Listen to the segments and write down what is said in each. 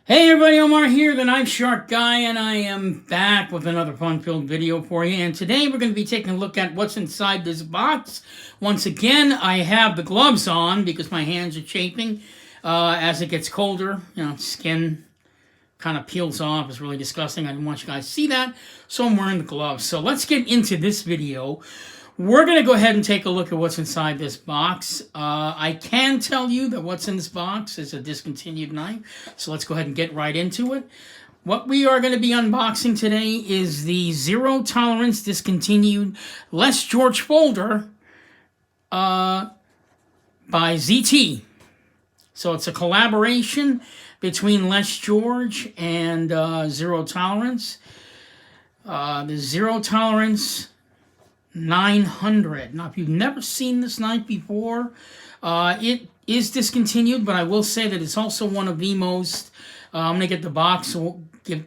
Hey everybody, Omar here, the Knife Shark Guy, and I am back with another fun-filled video for you. And today we're going to be taking a look at what's inside this box. Once again, I have the gloves on because my hands are chafing as it gets colder. You know, skin kind of peels off. It's really disgusting. I didn't want you guys to see that, so I'm wearing the gloves. So let's get into this video. We're going to go ahead and take a look at what's inside this box. I can tell you that what's in this box is a discontinued knife. So let's go ahead and get right into it. What we are going to be unboxing today is the Zero Tolerance Discontinued Les George folder by ZT. So it's a collaboration between Les George and Zero Tolerance. The Zero Tolerance 900. Now, if you've never seen this knife before, it is discontinued, but I will say that it's also one of the most, I'm going to get the box, so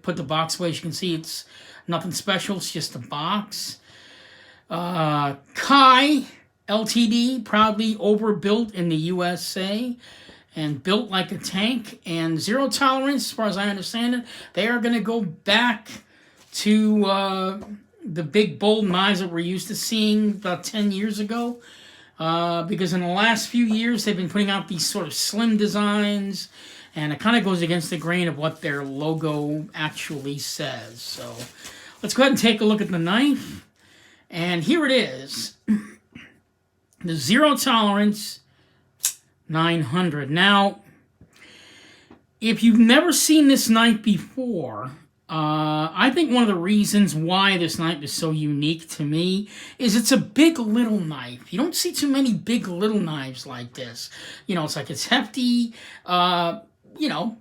put the box away. As you can see, it's nothing special, it's just a box. Kai Ltd, proudly overbuilt in the USA and built like a tank. And Zero Tolerance, as far as I understand it, they are going to go back to the big bold knives that we're used to seeing about 10 years ago, because in the last few years they've been putting out these sort of slim designs, and it kind of goes against the grain of what their logo actually says. So let's go ahead and take a look at the knife, and here it is, the Zero Tolerance 900. Now, if you've never seen this knife before, I think one of the reasons why this knife is so unique to me is it's a big little knife. You don't see too many big little knives like this. You know, it's like it's hefty, you know,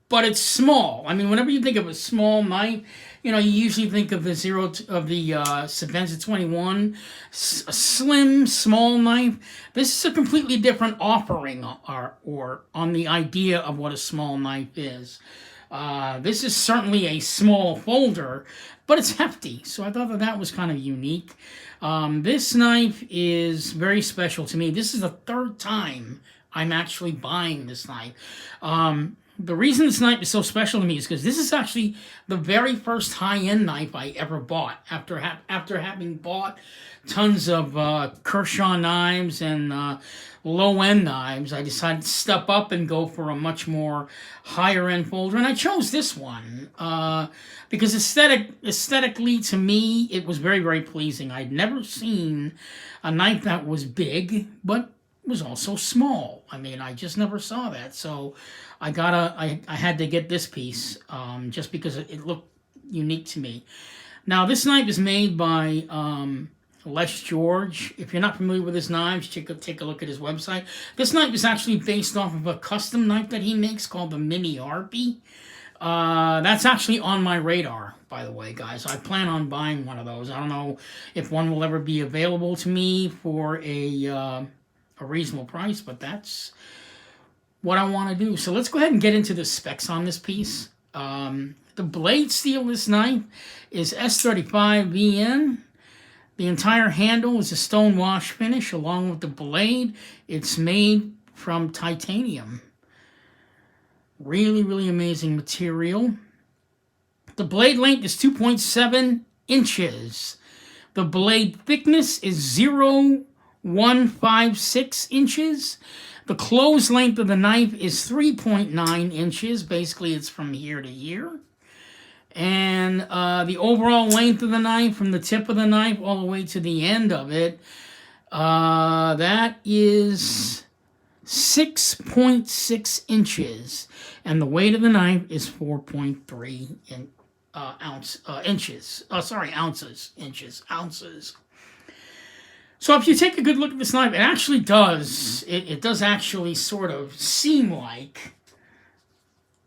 but it's small. I mean, whenever you think of a small knife, you know, you usually think of the Savenza 21, a slim, small knife. This is a completely different offering or on the idea of what a small knife is. This is certainly a small folder, but it's hefty, so I thought that was kind of unique. This knife is very special to me. This is the third time I'm actually buying this knife. The reason this knife is so special to me is because this is actually the very first high-end knife I ever bought. After having bought tons of Kershaw knives and low-end knives, I decided to step up and go for a much more higher-end folder. And I chose this one because aesthetically, to me, it was very, very pleasing. I'd never seen a knife that was big, but was also small. I mean, I just never saw that. So I had to get this piece just because it looked unique to me. Now, this knife is made by Les George. If you're not familiar with his knives, take a look at his website. This knife is actually based off of a custom knife that he makes called the Mini Harpy. That's actually on my radar, by the way, guys. I plan on buying one of those. I don't know if one will ever be available to me for a reasonable price, but that's what I want to do. So let's go ahead and get into the specs on this piece. The blade steel of this knife is S35VN. The entire handle is a stone wash finish along with the blade. It's made from titanium. Really, really amazing material. The blade length is 2.7 inches. The blade thickness is 0.156 inches. The close length of the knife is 3.9 inches. Basically, it's from here to here. And the overall length of the knife, from the tip of the knife all the way to the end of it, that is 6.6 inches. And the weight of the knife is 4.3 ounces. So if you take a good look at this knife, it actually does, it does actually sort of seem like,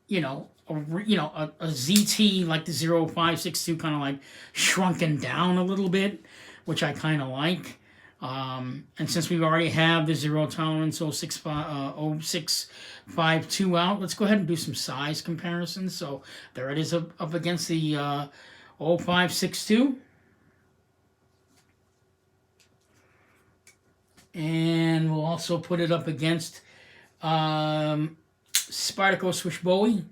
you know, a ZT like the 0562, kind of like shrunken down a little bit, which I kind of like. And since we already have the Zero Tolerance 0652 out, let's go ahead and do some size comparisons. So there it is up against the 0562. And we'll also put it up against Spyderco Swiss Bowie.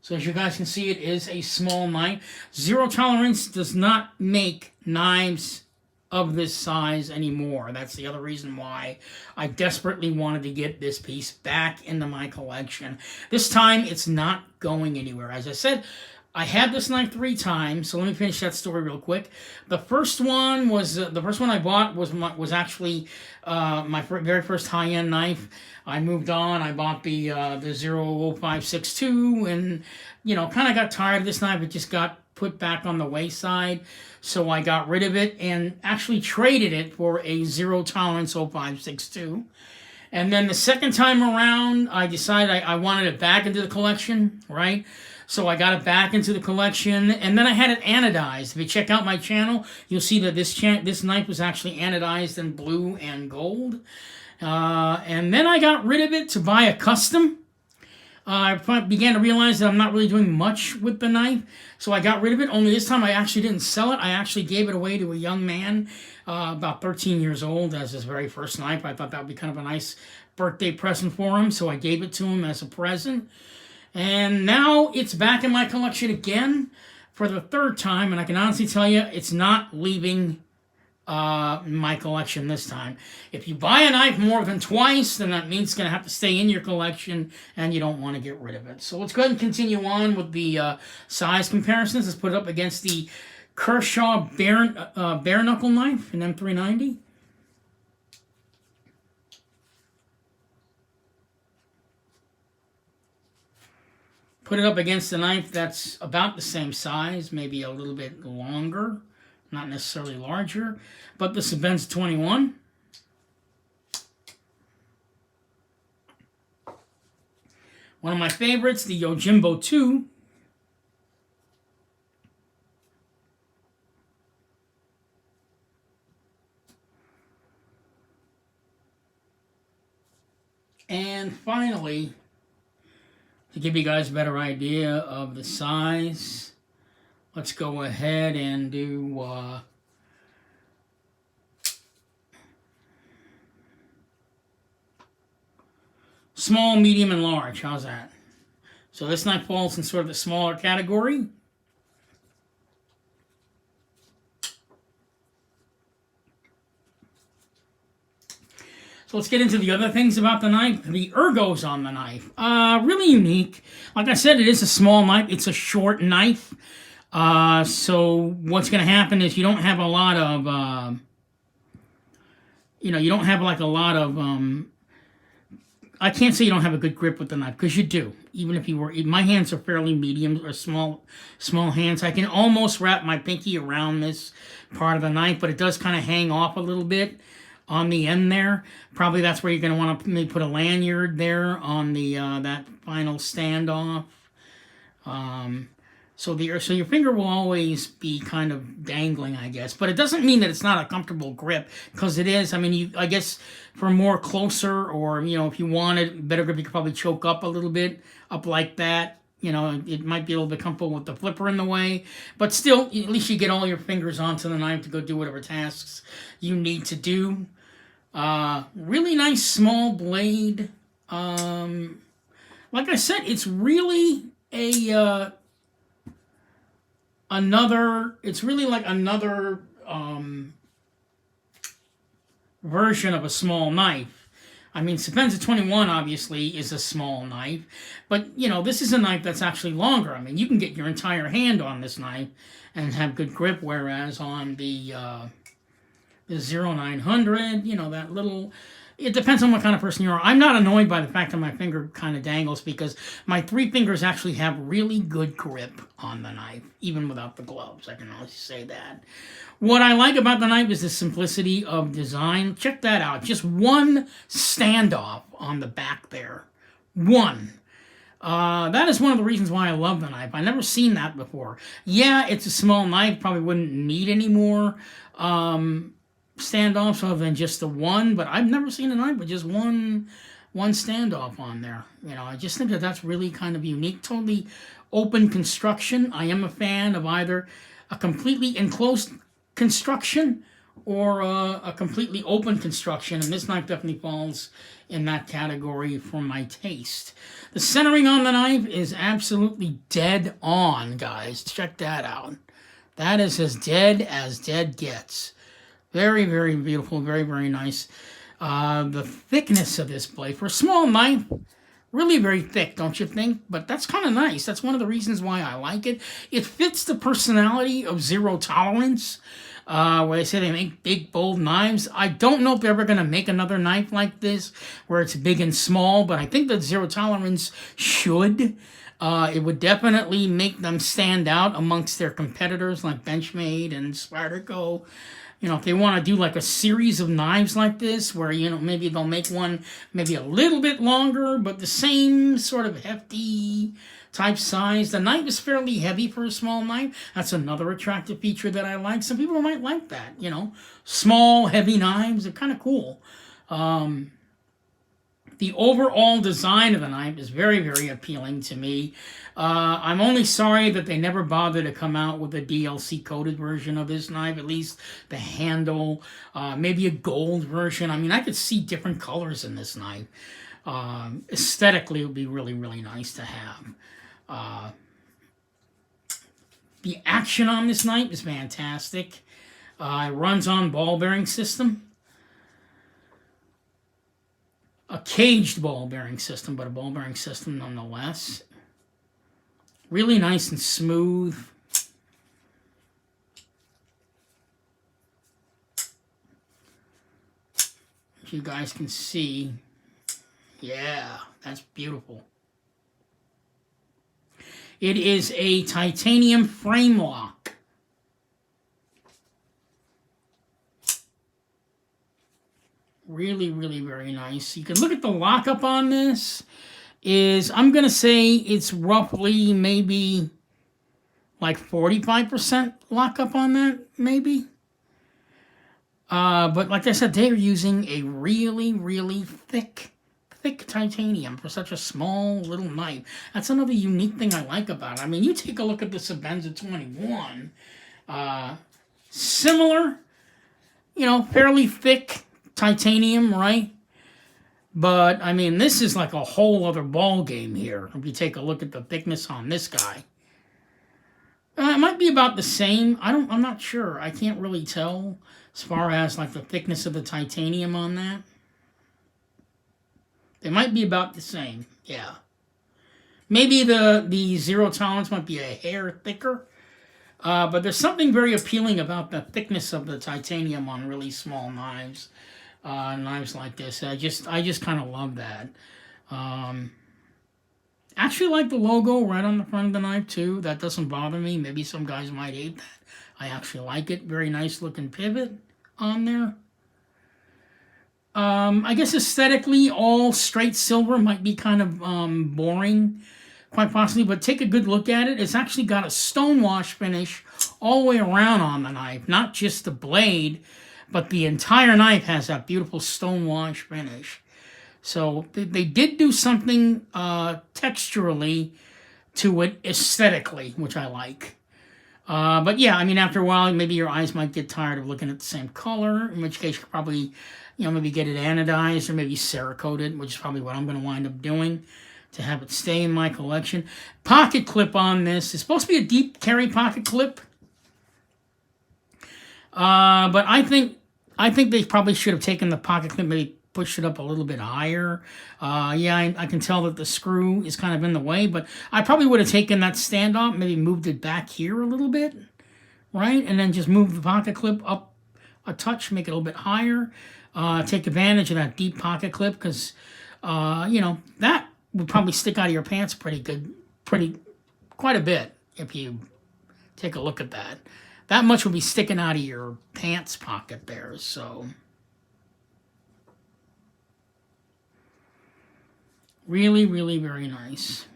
So as you guys can see, it is a small knife. Zero Tolerance does not make knives of this size anymore. That's the other reason why I desperately wanted to get this piece back into my collection. This time, it's not going anywhere. As I said, I had this knife 3 times, so let me finish that story real quick. The first one was the first one I bought was actually my very first high-end knife. I moved on. I bought the 00562, and kind of got tired of this knife. It just got put back on the wayside, so I got rid of it and actually traded it for a Zero Tolerance 0562. And then the second time around, I decided I wanted it back into the collection, right? So I got it back into the collection, and then I had it anodized. If you check out my channel, you'll see that this knife was actually anodized in blue and gold. And then I got rid of it to buy a custom. I began to realize that I'm not really doing much with the knife, so I got rid of it. Only this time I actually didn't sell it. I actually gave it away to a young man, about 13 years old, as his very first knife. I thought that would be kind of a nice birthday present for him, so I gave it to him as a present. And now it's back in my collection again for the 3rd time, and I can honestly tell you it's not leaving my collection this time. If you buy a knife more than twice, then that means it's going to have to stay in your collection, and you don't want to get rid of it. So let's go ahead and continue on with the size comparisons. Let's put it up against the Kershaw bare knuckle knife in M390. Put it up against a knife that's about the same size, maybe a little bit longer, not necessarily larger, but this is Ben's 21. One of my favorites, the Yojimbo 2. And finally, to give you guys a better idea of the size, let's go ahead and do small, medium, and large. How's that? So this knife falls in sort of the smaller category. So let's get into the other things about the knife. The ergos on the knife. Really unique. Like I said, it is a small knife. It's a short knife. So what's going to happen is you don't have a lot of, you don't have like a lot of, I can't say you don't have a good grip with the knife, because you do. Even if you were, my hands are fairly medium or small hands. I can almost wrap my pinky around this part of the knife, but it does kind of hang off a little bit on the end there. Probably that's where you're going to want to maybe put a lanyard there on the that final standoff. So your finger will always be kind of dangling, I guess. But it doesn't mean that it's not a comfortable grip, because it is. I mean, I guess for more closer, or if you wanted better grip, you could probably choke up a little bit, up like that. It might be a little bit comfortable with the flipper in the way, but still, at least you get all your fingers onto the knife to go do whatever tasks you need to do. Really nice small blade. Like I said, it's really another version of a small knife. I mean, Sapenza 21 obviously is a small knife, but this is a knife that's actually longer. I mean, you can get your entire hand on this knife and have good grip, whereas on the 0900, that little, it depends on what kind of person you are. I'm not annoyed by the fact that my finger kind of dangles, because my 3 fingers actually have really good grip on the knife, even without the gloves. I can honestly say that. What I like about the knife is the simplicity of design. Check that out. Just one standoff on the back there. One. That is one of the reasons why I love the knife. I've never seen that before. Yeah, it's a small knife. Probably wouldn't need any more standoffs other than just the one, but I've never seen a knife with just one standoff on there. I just think that that's really kind of unique. Totally open construction. I am a fan of either a completely enclosed construction or a completely open construction, and this knife definitely falls in that category for my taste. The centering on the knife is absolutely dead on, guys. Check that out. That is as dead gets. Very, very beautiful, very, very nice. The thickness of this blade, for a small knife, really very thick, don't you think? But that's kind of nice. That's one of the reasons why I like it. It fits the personality of Zero Tolerance, where they say they make big, bold knives. I don't know if they're ever going to make another knife like this, where it's big and small, but I think that Zero Tolerance should. It would definitely make them stand out amongst their competitors like Benchmade and Spyderco. You know, if they want to do like a series of knives like this, where, you know, maybe they'll make one maybe a little bit longer, but the same sort of hefty type size. The knife is fairly heavy for a small knife. That's another attractive feature that I like. Some people might like that, you know. Small, heavy knives are kind of cool. The overall design of the knife is very, very appealing to me. I'm only sorry that they never bothered to come out with a DLC-coded version of this knife, at least the handle, maybe a gold version. I mean, I could see different colors in this knife. Aesthetically, it would be really, really nice to have. The action on this knife is fantastic. It runs on ball bearing system. A caged ball bearing system, but a ball bearing system nonetheless. Really nice and smooth. As you guys can see, yeah, that's beautiful. It is a titanium frame lock. Really, really very nice. You can look at the lockup on this. I'm going to say it's roughly maybe like 45% lockup on that, maybe. But like I said, they're using a really, really thick titanium for such a small little knife. That's another unique thing I like about it. I mean, you take a look at the Sebenza 21. Similar, you know, fairly thick titanium, right? But, I mean, this is like a whole other ball game here. If you take a look at the thickness on this guy. It might be about the same. I'm not sure. I can't really tell as far as like the thickness of the titanium on that. They might be about the same, yeah. Maybe the Zero Tolerance might be a hair thicker. But there's something very appealing about the thickness of the titanium on really small knives. Knives like this. I just kind of love that. Actually like the logo right on the front of the knife too. That doesn't bother me. Maybe some guys might hate that. I actually like it. Very nice looking pivot on there. I guess aesthetically, all straight silver might be kind of boring, quite possibly, but take a good look at it. It's actually got a stonewash finish all the way around on the knife, not just the blade, but the entire knife has that beautiful stonewash finish. So they did do something texturally to it aesthetically, which I like. But yeah, I mean, after a while, maybe your eyes might get tired of looking at the same color, in which case you could probably, you know, maybe get it anodized or maybe Cerakoted, which is probably what I'm going to wind up doing to have it stay in my collection. Pocket clip on this. It's supposed to be a deep carry pocket clip. But I think they probably should have taken the pocket clip, maybe pushed it up a little bit higher. Yeah, I can tell that the screw is kind of in the way, but I probably would have taken that stand off, maybe moved it back here a little bit, right? And then just move the pocket clip up a touch, make it a little bit higher. Take advantage of that deep pocket clip because, you know, that would probably stick out of your pants pretty good, quite a bit if you take a look at that. That much will be sticking out of your pants pocket there, so. Really, really very nice.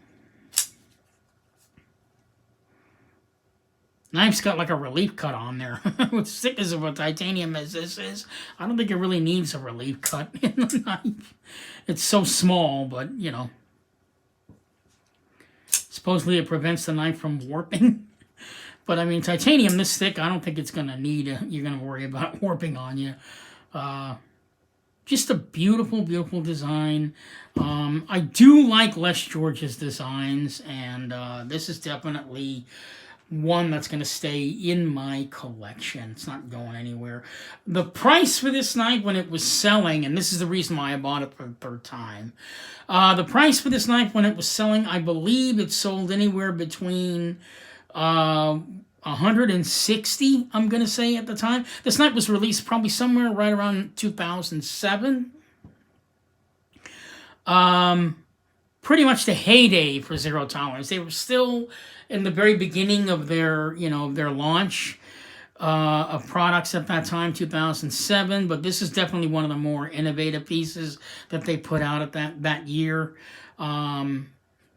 Knife's got like a relief cut on there. As thick as a titanium as this is, I don't think it really needs a relief cut in the knife. It's so small, but, you know. Supposedly it prevents the knife from warping. But I mean, titanium this thick, I don't think it's gonna need. You're gonna worry about warping on you. Just a beautiful, beautiful design. I do like Les George's designs, and this is definitely one that's going to stay in my collection. It's not going anywhere. The price for this knife when it was selling, and this is the reason why I bought it for the third time. The price for this knife when it was selling, I believe it sold anywhere between 160, I'm going to say, at the time. This knife was released probably somewhere right around 2007. Pretty much the heyday for Zero Tolerance. They were still in the very beginning of their, their launch of products at that time, 2007. But this is definitely one of the more innovative pieces that they put out at that year.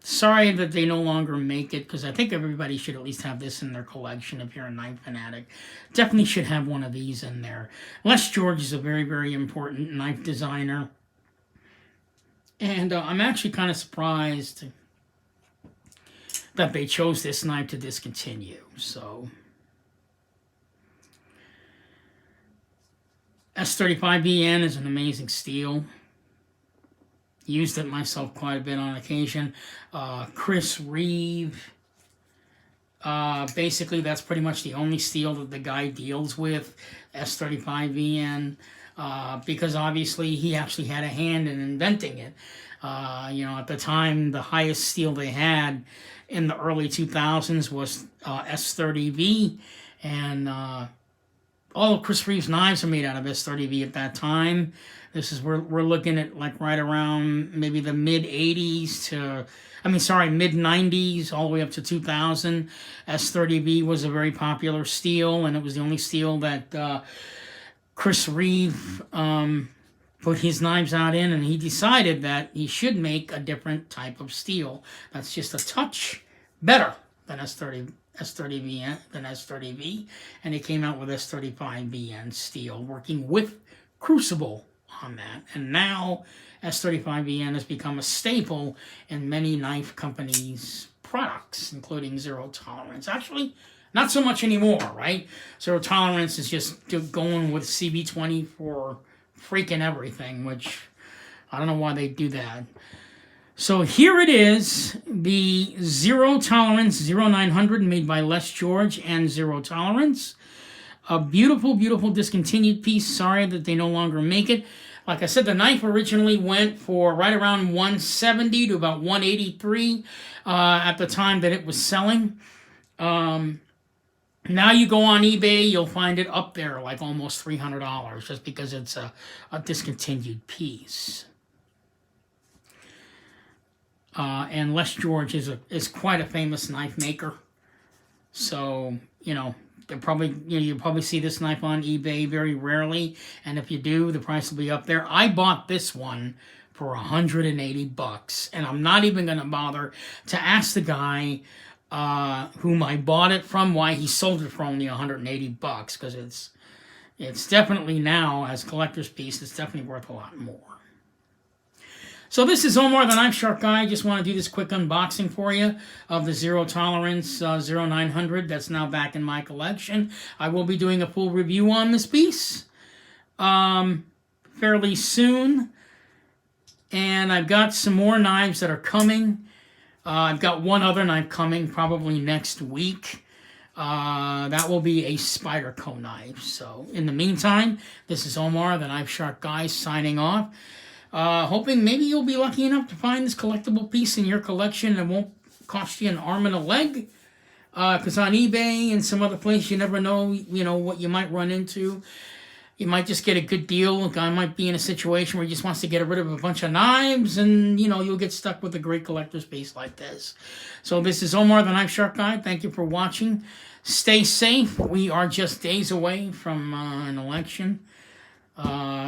Sorry that they no longer make it, because I think everybody should at least have this in their collection if you're a knife fanatic. Definitely should have one of these in there. Les George is a very, very important knife designer. And I'm actually kind of surprised that they chose this knife to discontinue. So, S35VN is an amazing steel. Used it myself quite a bit on occasion. Chris Reeve. Basically, that's pretty much the only steel that the guy deals with, S35VN. Because obviously he actually had a hand in inventing it. At the time, the highest steel they had in the early 2000s was S30V, and all of Chris Reeve's knives are made out of S30V at that time. This is we're looking at like right around maybe the mid 90s, all the way up to 2000. S30V was a very popular steel, and it was the only steel that Chris Reeve put his knives out in, and he decided that he should make a different type of steel that's just a touch better than S30V, and he came out with S35VN steel, working with Crucible on that. And now S35VN has become a staple in many knife companies' products, including Zero Tolerance. Actually, not so much anymore, right? Zero Tolerance is just going with CB20 for freaking everything, which I don't know why they do that. So here it is, the Zero Tolerance 0900 made by Les George and Zero Tolerance. A beautiful, beautiful discontinued piece. Sorry that they no longer make it. Like I said, the knife originally went for right around 170 to about 183 at the time that it was selling. Now you go on eBay, you'll find it up there like almost $300 just because it's a discontinued piece. And Les George is quite a famous knife maker. So, you'll probably see this knife on eBay very rarely, and if you do, the price will be up there. I bought this one for $180, and I'm not even going to bother to ask the guy whom I bought it from why he sold it for only $180, because it's definitely now, as a collector's piece, it's definitely worth a lot more. So this is Omar the Knife Shark Guy. I just want to do this quick unboxing for you of the Zero Tolerance 0900 that's now back in my collection. I will be doing a full review on this piece fairly soon. And I've got some more knives that are coming. I've got one other knife coming probably next week. That will be a Spyderco knife. So in the meantime, this is Omar the Knife Shark Guy signing off. Hoping maybe you'll be lucky enough to find this collectible piece in your collection and it won't cost you an arm and a leg. Because on eBay and some other place, you never know, what you might run into. You might just get a good deal. A guy might be in a situation where he just wants to get rid of a bunch of knives, and, you'll get stuck with a great collector's piece like this. So this is Omar the Knife Shark Guy. Thank you for watching. Stay safe. We are just days away from an election.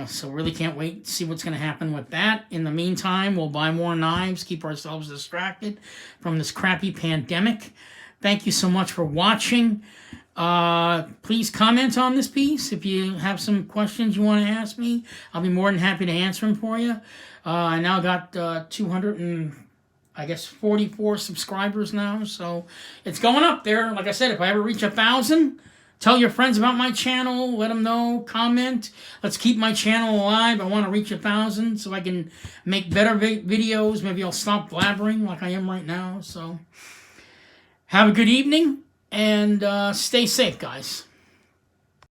So really can't wait to see what's going to happen with that. In the meantime, we'll buy more knives, keep ourselves distracted from this crappy pandemic. Thank you so much for watching. Please comment on this piece. If you have some questions you want to ask me, I'll be more than happy to answer them for you. I now got I guess 44 subscribers now, so it's going up there. Like I said, if I ever reach 1,000, tell your friends about my channel, let them know, comment. Let's keep my channel alive. I want to reach 1,000 so I can make better videos. Maybe I'll stop blabbering like I am right now. So have a good evening, and stay safe, guys.